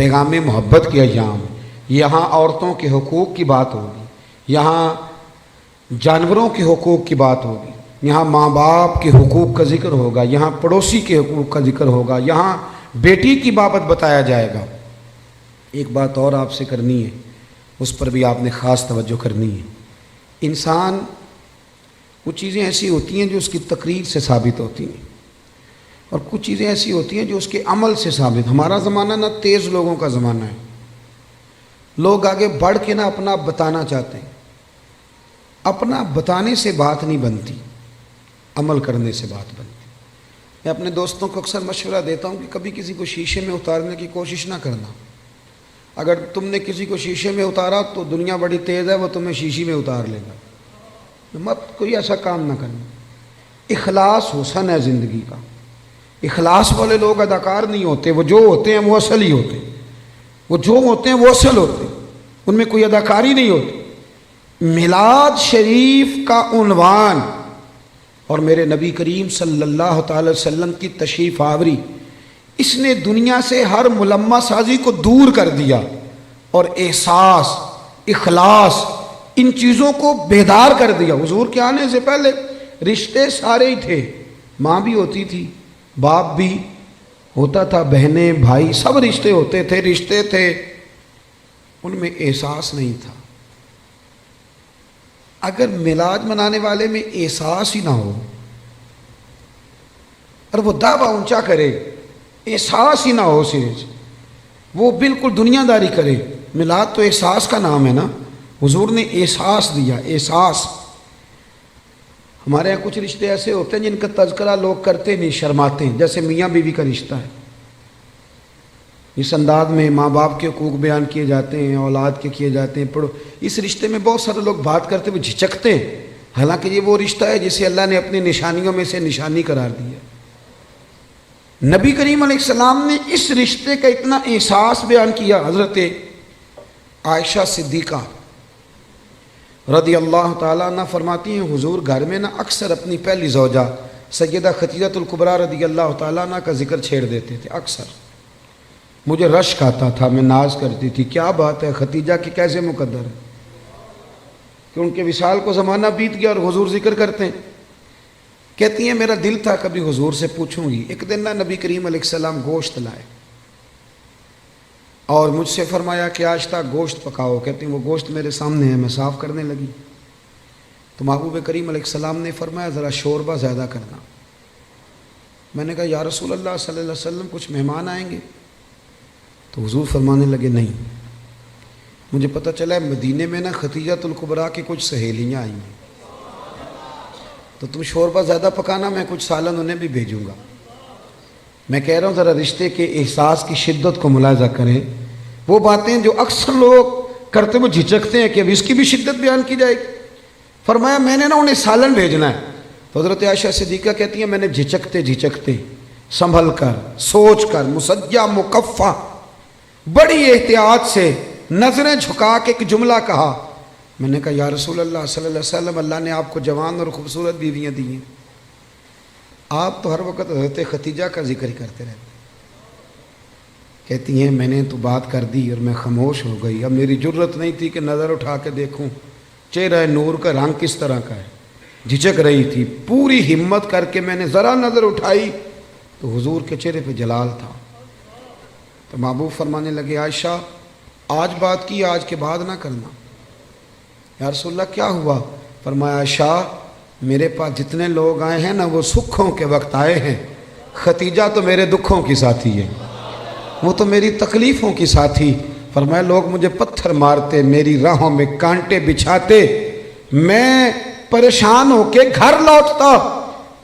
پیغام محبت کی ایام، یہاں عورتوں کے حقوق کی بات ہوگی، یہاں جانوروں کے حقوق کی بات ہوگی، یہاں ماں باپ کے حقوق کا ذکر ہوگا، یہاں پڑوسی کے حقوق کا ذکر ہوگا، یہاں بیٹی کی بابت بتایا جائے گا۔ ایک بات اور آپ سے کرنی ہے، اس پر بھی آپ نے خاص توجہ کرنی ہے۔ انسان کچھ چیزیں ایسی ہوتی ہیں جو اس کی تقریر سے ثابت ہوتی ہیں، اور کچھ چیزیں ایسی ہوتی ہیں جو اس کے عمل سے ثابت۔ ہمارا زمانہ نہ تیز لوگوں کا زمانہ ہے، لوگ آگے بڑھ کے نہ اپنا بتانا چاہتے ہیں۔ اپنا بتانے سے بات نہیں بنتی، عمل کرنے سے بات بنتی۔ میں اپنے دوستوں کو اکثر مشورہ دیتا ہوں کہ کبھی کسی کو شیشے میں اتارنے کی کوشش نہ کرنا۔ اگر تم نے کسی کو شیشے میں اتارا تو دنیا بڑی تیز ہے، وہ تمہیں شیشے میں اتار لے گا۔ مت کوئی ایسا کام نہ کرنا۔ اخلاص حسن ہے زندگی کا۔ اخلاص والے لوگ اداکار نہیں ہوتے، وہ جو ہوتے ہیں وہ اصل ہی ہوتے ہیں، وہ جو ہوتے ہیں وہ اصل ہوتے ہیں، ان میں کوئی اداکاری نہیں ہوتی۔ میلاد شریف کا عنوان اور میرے نبی کریم صلی اللہ تعالی وسلم کی تشریف آوری، اس نے دنیا سے ہر ملمہ سازی کو دور کر دیا اور احساس، اخلاص، ان چیزوں کو بیدار کر دیا۔ حضور کے آنے سے پہلے رشتے سارے ہی تھے، ماں بھی ہوتی تھی، باپ بھی ہوتا تھا، بہنیں بھائی سب رشتے ہوتے تھے، رشتے تھے، ان میں احساس نہیں تھا۔ اگر میلاد منانے والے میں احساس ہی نہ ہو اور وہ دعویٰ اونچا کرے، احساس ہی نہ ہو سرے سے، وہ بالکل دنیا داری کرے۔ میلاد تو احساس کا نام ہے نا، حضور نے احساس دیا، احساس۔ ہمارے یہاں کچھ رشتے ایسے ہوتے ہیں جن کا تذکرہ لوگ کرتے نہیں، شرماتے ہیں، جیسے میاں بیوی کا رشتہ ہے۔ اس انداز میں ماں باپ کے حقوق بیان کیے جاتے ہیں، اولاد کے کیے جاتے ہیں، اس رشتے میں بہت سارے لوگ بات کرتے ہوئے جھجکتے ہیں، حالانکہ یہ وہ رشتہ ہے جسے اللہ نے اپنی نشانیوں میں سے نشانی قرار دیا۔ نبی کریم علیہ السلام نے اس رشتے کا اتنا احساس بیان کیا۔ حضرت عائشہ صدیقہ رضی اللہ تعالیٰ عنہ فرماتی ہیں، حضور گھر میں اکثر اپنی پہلی زوجہ سیدہ خدیجہ الکبریٰ رضی اللہ تعالیٰ عنہ کا ذکر چھیڑ دیتے تھے۔ اکثر مجھے رشک آتا تھا، میں ناز کرتی تھی، کیا بات ہے، خدیجہ کی کیسے مقدر ہے کہ ان کے وصال کو زمانہ بیت گیا اور حضور ذکر کرتے ہیں۔ کہتی ہیں میرا دل تھا کبھی حضور سے پوچھوں گی۔ ایک دن نبی کریم علیہ السلام گوشت لائے اور مجھ سے فرمایا کہ آج تک گوشت پکاؤ۔ کہتی ہیں وہ گوشت میرے سامنے ہے، میں صاف کرنے لگی تو محبوب کریم علیہ السلام نے فرمایا ذرا شوربہ زیادہ کرنا۔ میں نے کہا یا رسول اللہ صلی اللہ علیہ وسلم کچھ مہمان آئیں گے؟ تو حضور فرمانے لگے نہیں، مجھے پتہ چلا ہے مدینے میں خدیجہ الکبریٰ کی کچھ سہیلیاں آئی ہیں، تو تم شوربہ زیادہ پکانا، میں کچھ سالن انہیں بھی بھیجوں گا۔ میں کہہ رہا ہوں ذرا رشتے کے احساس کی شدت کو ملاحظہ کریں۔ وہ باتیں جو اکثر لوگ کرتے وہ جھجکتے ہیں کہ اب اس کی بھی شدت بیان کی جائے گی۔ فرمایا میں نے انہیں سالن بھیجنا ہے۔ تو حضرت عائشہ صدیقہ کہتی ہیں میں نے جھجکتے جھجکتے سنبھل کر، سوچ کر، مسجع مکفہ، بڑی احتیاط سے نظریں جھکا کے ایک جملہ کہا۔ میں نے کہا یا رسول اللہ صلی اللہ علیہ وسلم اللہ نے آپ کو جوان اور خوبصورت بیویاں دی ہیں، آپ تو ہر وقت حضرت خدیجہ کا ذکر کرتے رہتے۔ کہتی ہیں میں نے تو بات کر دی اور میں خاموش ہو گئی، اب میری جرت نہیں تھی کہ نظر اٹھا کے دیکھوں چہرہ نور کا رنگ کس طرح کا ہے، جھجک رہی تھی۔ پوری ہمت کر کے میں نے ذرا نظر اٹھائی تو حضور کے چہرے پہ جلال تھا۔ تو محبوب فرمانے لگے عائشہ آج بات کی، آج کے بعد نہ کرنا۔ یا رسول اللہ کیا ہوا؟ فرمایا عائشہ میرے پاس جتنے لوگ آئے ہیں وہ سکھوں کے وقت آئے ہیں، خدیجہ تو میرے دکھوں کی ساتھی ہے، وہ تو میری تکلیفوں کی ساتھی۔ فرمایا لوگ مجھے پتھر مارتے، میری راہوں میں کانٹے بچھاتے، میں پریشان ہو کے گھر لوٹتا،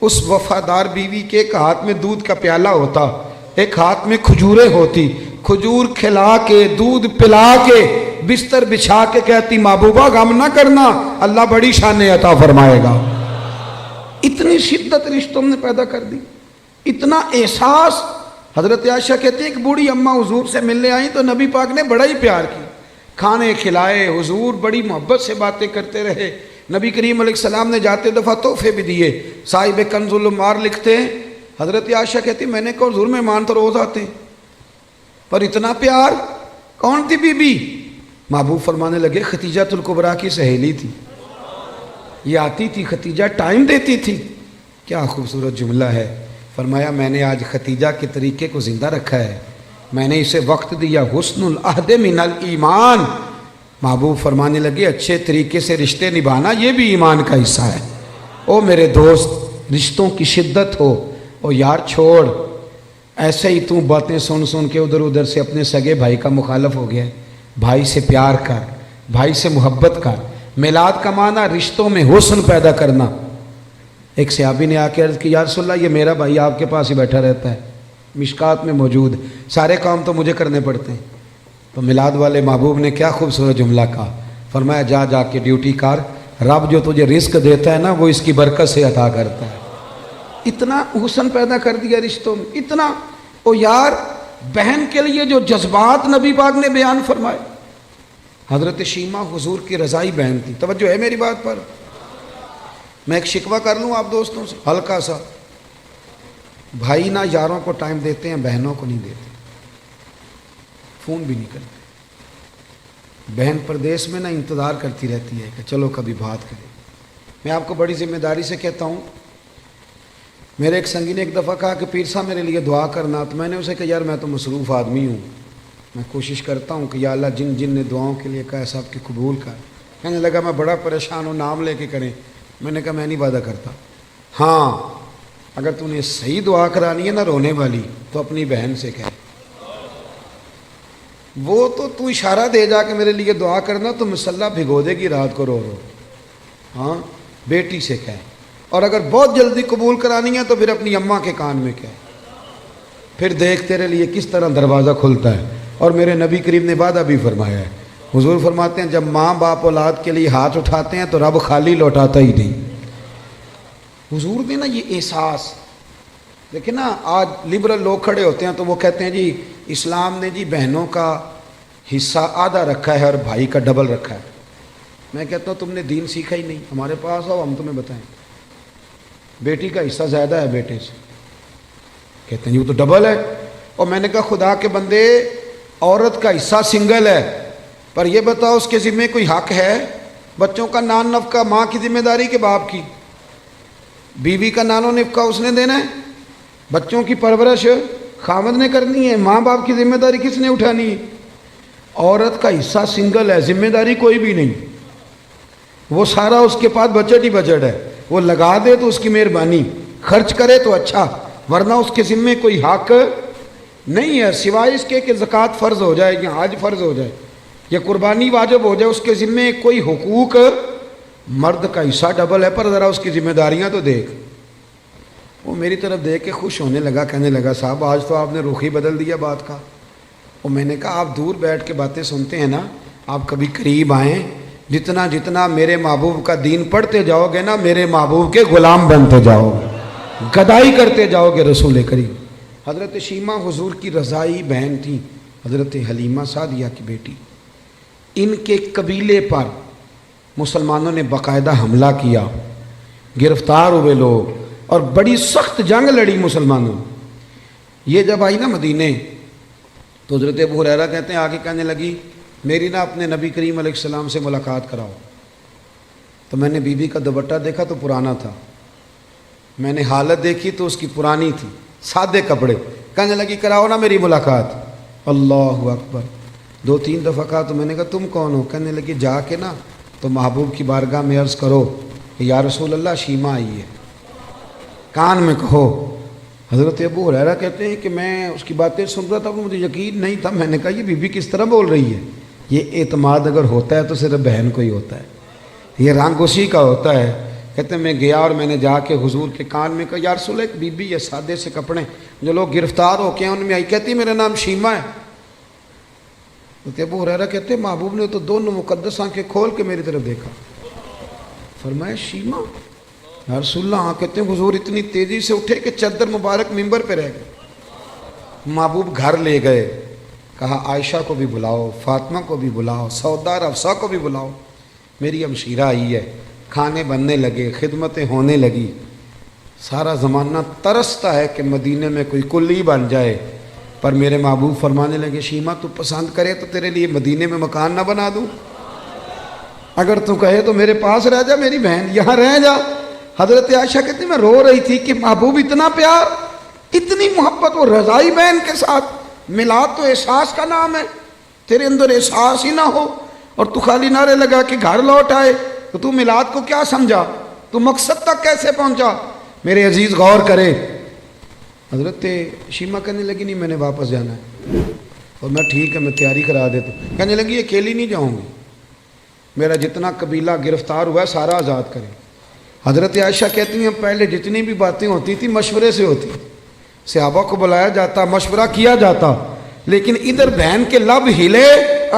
اس وفادار بیوی کے ایک ہاتھ میں دودھ کا پیالہ ہوتا، ایک ہاتھ میں کھجوریں ہوتی، کھجور کھلا کے دودھ پلا کے بستر بچھا کے کہتی محبوبہ غم نہ کرنا، اللہ بڑی شان عطا فرمائے گا۔ اتنی شدت رشتوں نے پیدا کر دی، اتنا احساس۔ حضرت عائشہ کہتے ہیں ایک بوڑھی اماں حضور سے ملنے آئیں تو نبی پاک نے بڑا ہی پیار کی، کھانے کھلائے، حضور بڑی محبت سے باتیں کرتے رہے۔ نبی کریم علیہ السلام نے جاتے دفعہ تحفے بھی دیے۔ صاحب کنز العمار لکھتے ہیں حضرت عائشہ کہتی میں نے کہا حضور مہمان تو روز آتے ہیں، پر اتنا پیار. کون تھی بی بی؟ محبوب فرمانے لگے ختیجہ الکبریٰ کی سہیلی تھی. یہ آتی تھی ختیجہ ٹائم دیتی تھی. کیا خوبصورت جملہ ہے. فرمایا میں نے آج ختیجہ کے طریقے کو زندہ رکھا ہے, میں نے اسے وقت دیا. حسن العہد من الایمان. محبوب فرمانے لگے اچھے طریقے سے رشتے نبھانا یہ بھی ایمان کا حصہ ہے. او میرے دوست, رشتوں کی شدت ہو. او یار چھوڑ, ایسے ہی تو باتیں سن سن کے ادھر ادھر سے اپنے سگے بھائی کا مخالف ہو گیا. بھائی سے پیار کر, بھائی سے محبت کر. میلاد کا معنی رشتوں میں حسن پیدا کرنا. ایک صحابی نے آ کے عرض کی یا رسول اللہ یہ میرا بھائی آپ کے پاس ہی بیٹھا رہتا ہے, مشکات میں موجود, سارے کام تو مجھے کرنے پڑتے ہیں. تو میلاد والے محبوب نے کیا خوبصورت جملہ کہا. فرمایا جا جا کے ڈیوٹی کر, رب جو تجھے رزق دیتا ہے نا وہ اس کی برکت سے عطا کرتا ہے. اتنا حسن پیدا کر دیا رشتوں میں, اتنا. او یار بہن کے لیے جو جذبات نبی پاک نے بیان فرمائے. حضرت شیمہ حضور کی رضائی بہن تھی. توجہ ہے میری بات پر؟ میں ایک شکوہ کر لوں آپ دوستوں سے ہلکا سا. بھائی نہ یاروں کو ٹائم دیتے ہیں, بہنوں کو نہیں دیتے, فون بھی نہیں کرتے. بہن پردیس میں نہ انتظار کرتی رہتی ہے کہ چلو کبھی بات کریں. میں آپ کو بڑی ذمہ داری سے کہتا ہوں, میرے ایک سنگی نے ایک دفعہ کہا کہ پیر صاحب میرے لیے دعا کرنا. تو میں نے اسے کہا یار میں تو مصروف آدمی ہوں, میں کوشش کرتا ہوں کہ یا اللہ جن جن نے دعاؤں کے لیے کہا سب کی قبول کر. کہنے لگا میں بڑا پریشان ہوں, نام لے کے کریں. میں نے کہا میں نہیں وعدہ کرتا. ہاں اگر تو نے صحیح دعا کرانی ہے نا رونے والی تو اپنی بہن سے کہے. وہ تو اشارہ دے جا کہ میرے لیے دعا کرنا تو مسلح بھگو دے گی رات کو رو رو. ہاں بیٹی سے کہے. اور اگر بہت جلدی قبول کرانی ہے تو پھر اپنی اماں کے کان میں کہے. پھر دیکھ تیرے لیے کس طرح دروازہ کھلتا ہے. اور میرے نبی کریم نے وعدہ بھی فرمایا ہے. حضور فرماتے ہیں جب ماں باپ اولاد کے لیے ہاتھ اٹھاتے ہیں تو رب خالی لوٹاتا ہی نہیں. حضور نے نا یہ احساس دیکھیں نا, آج لبرل لوگ کھڑے ہوتے ہیں تو وہ کہتے ہیں جی اسلام نے جی بہنوں کا حصہ آدھا رکھا ہے اور بھائی کا ڈبل رکھا ہے. میں کہتا ہوں تم نے دین سیکھا ہی نہیں. ہمارے پاس آؤ ہم تمہیں بتائیں. بیٹی کا حصہ زیادہ ہے بیٹے سے, کہتے ہیں یہ تو ڈبل ہے. اور میں نے کہا خدا کے بندے عورت کا حصہ سنگل ہے, پر یہ بتاؤ اس کے ذمہ کوئی حق ہے؟ بچوں کا نان نفقہ ماں کی ذمہ داری کے باپ کی, بیوی کا نان و نفقہ اس نے دینا ہے, بچوں کی پرورش خاوند نے کرنی ہے, ماں باپ کی ذمہ داری کس نے اٹھانی ہے؟ عورت کا حصہ سنگل ہے, ذمہ داری کوئی بھی نہیں. وہ سارا اس کے پاس بجٹ ہی بجٹ ہے, وہ لگا دے تو اس کی مہربانی, خرچ کرے تو اچھا, ورنہ اس کے ذمہ کوئی حق نہیں ہے سوائے اس کے کہ زکوٰۃ فرض ہو جائے یا حج فرض ہو جائے یا قربانی واجب ہو جائے. اس کے ذمہ کوئی حقوق, مرد کا حصہ ڈبل ہے پر ذرا اس کی ذمہ داریاں تو دیکھ. وہ میری طرف دیکھ کے خوش ہونے لگا, کہنے لگا صاحب آج تو آپ نے رخ ہی بدل دیا بات کا. اور میں نے کہا آپ دور بیٹھ کے باتیں سنتے ہیں نا, آپ کبھی قریب آئیں. جتنا جتنا میرے محبوب کا دین پڑھتے جاؤ گے نا میرے محبوب کے غلام بنتے جاؤ گے, گدائی کرتے جاؤ گے رسول کریم. حضرت شیمہ حضور کی رضائی بہن تھی, حضرت حلیمہ سعدیہ کی بیٹی. ان کے قبیلے پر مسلمانوں نے باقاعدہ حملہ کیا, گرفتار ہوئے لوگ اور بڑی سخت جنگ لڑی مسلمانوں. یہ جب آئی نا مدینے تو حضرت ابو ہریرہ کہتے ہیں آگے کہنے لگی میری نا اپنے نبی کریم علیہ السلام سے ملاقات کراؤ. تو میں نے بی بی کا دوپٹہ دیکھا تو پرانا تھا, میں نے حالت دیکھی تو اس کی پرانی تھی, سادے کپڑے. کہنے لگی کراؤ نا میری ملاقات. اللہ اکبر, 2-3 دفعہ کہا تو میں نے کہا تم کون ہو؟ کہنے لگی جا کے نا تو محبوب کی بارگاہ میں عرض کرو کہ یا رسول اللہ شیمہ آئی ہے, کان میں کہو. حضرت ابو ہریرہ کہتے ہیں کہ میں اس کی باتیں سن رہا تھا, مجھے یقین نہیں تھا. میں نے کہا یہ بی بی کس طرح بول رہی ہے؟ یہ اعتماد اگر ہوتا ہے تو صرف بہن کو ہی ہوتا ہے, یہ رنگ اسی کا ہوتا ہے. کہتے ہیں میں گیا اور میں نے جا کے حضور کے کان میں کہا یا رسول اللہ ایک بی بی ہے سادے سے کپڑے, جو لوگ گرفتار ہو کے ان میں آئی, کہتی میرا نام شیمہ ہے. حضرت ابو ہریرہ کہتے ہیں محبوب نے تو دونوں مقدس آنکھیں کھول کے میری طرف دیکھا, فرمایا شیمہ یا رسول اللہ. ہاں. کہتے ہیں حضور اتنی تیزی سے اٹھے کہ چادر مبارک منبر پہ رہ گئے. محبوب گھر لے گئے, کہا عائشہ کو بھی بلاؤ, فاطمہ کو بھی بلاؤ, سودا اور حفصہ کو بھی بلاؤ, میری ہمشیرہ آئی ہے. کھانے بننے لگے, خدمتیں ہونے لگی. سارا زمانہ ترستا ہے کہ مدینے میں کوئی کلی بن جائے پر میرے محبوب فرمانے لگے شیمہ تو پسند کرے تو تیرے لیے مدینے میں مکان نہ بنا دوں، اگر تو کہے تو میرے پاس رہ جا میری بہن، یہاں رہ جا۔ حضرت عائشہ کہتی میں رو رہی تھی کہ محبوب اتنا پیار، اتنی محبت، وہ رضائی بہن کے ساتھ۔ میلاد تو احساس کا نام ہے، تیرے اندر احساس ہی نہ ہو اور تو خالی نعرے لگا کہ گھر لوٹ آئے، تو تو میلاد کو کیا سمجھا، تو مقصد تک کیسے پہنچا؟ میرے عزیز غور کرے۔ حضرت شیمہ کہنے لگی نہیں میں نے واپس جانا ہے، اور میں ٹھیک ہے میں تیاری کرا دیتا ہوں۔ کہنے لگی اکیلی نہیں جاؤں گی، میرا جتنا قبیلہ گرفتار ہوا ہے سارا آزاد کریں۔ حضرت عائشہ کہتی ہیں پہلے جتنی بھی باتیں ہوتی تھی مشورے سے ہوتی، صحابہ کو بلایا جاتا، مشورہ کیا جاتا، لیکن ادھر بہن کے لب ہلے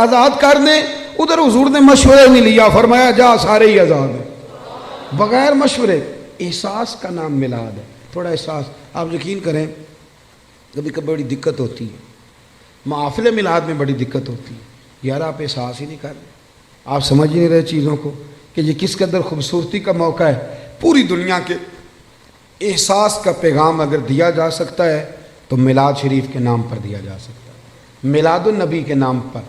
آزاد کر دیں، ادھر حضور نے مشورے نہیں لیا، فرمایا جا سارے ہی آزاد ہیں بغیر مشورے۔ احساس کا نام میلاد ہے، تھوڑا احساس۔ آپ یقین کریں کبھی کبھی بڑی دقت ہوتی ہے، محافل میلاد میں بڑی دقت ہوتی ہے، یار آپ احساس ہی نہیں کر رہے، آپ سمجھ ہی نہیں رہے چیزوں کو کہ یہ کس قدر خوبصورتی کا موقع ہے۔ پوری دنیا کے احساس کا پیغام اگر دیا جا سکتا ہے تو میلاد شریف کے نام پر دیا جا سکتا ہے، میلاد النبی کے نام پر۔